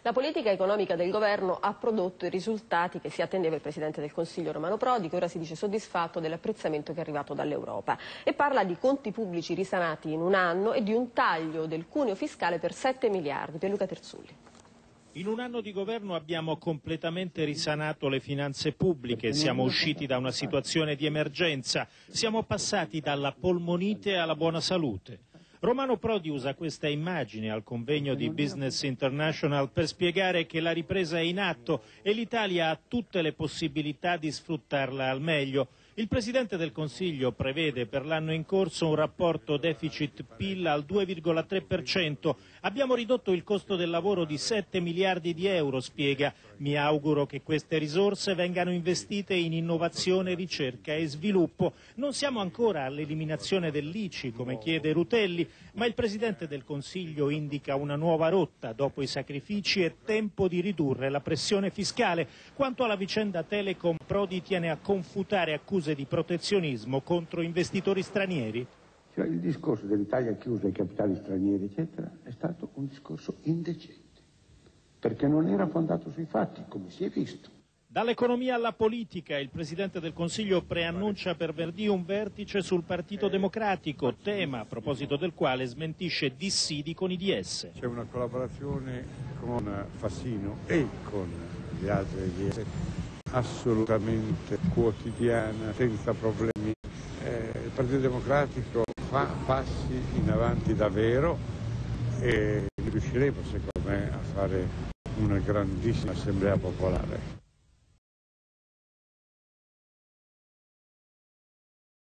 La politica economica del governo ha prodotto i risultati che si attendeva il Presidente del Consiglio Romano Prodi, che ora si dice soddisfatto dell'apprezzamento che è arrivato dall'Europa, e parla di conti pubblici risanati in un anno e di un taglio del cuneo fiscale per 7 miliardi. Pierluca Terzulli. In un anno di governo abbiamo completamente risanato le finanze pubbliche, siamo usciti da una situazione di emergenza, siamo passati dalla polmonite alla buona salute. Romano Prodi usa questa immagine al convegno di Business International per spiegare che la ripresa è in atto e l'Italia ha tutte le possibilità di sfruttarla al meglio. Il Presidente del Consiglio prevede per l'anno in corso un rapporto deficit-PIL al 2,3%. Abbiamo ridotto il costo del lavoro di 7 miliardi di euro, spiega. Mi auguro che queste risorse vengano investite in innovazione, ricerca e sviluppo. Non siamo ancora all'eliminazione dell'ICI, come chiede Rutelli, ma il Presidente del Consiglio indica una nuova rotta. Dopo i sacrifici è tempo di ridurre la pressione fiscale. Quanto alla vicenda Telecom, Prodi tiene a confutare accuse di protezionismo contro investitori stranieri. Cioè, il discorso dell'Italia chiusa ai capitali stranieri, eccetera, è stato un discorso indecente, perché non era fondato sui fatti, come si è visto. Dall'economia alla politica, il Presidente del Consiglio preannuncia per venerdì un vertice sul Partito Democratico, tema a proposito del quale smentisce dissidi con i DS. C'è una collaborazione con Fassino e con gli altri DS assolutamente quotidiana, senza problemi. Il Partito Democratico fa passi in avanti davvero e riusciremo, secondo me, a fare una grandissima assemblea popolare.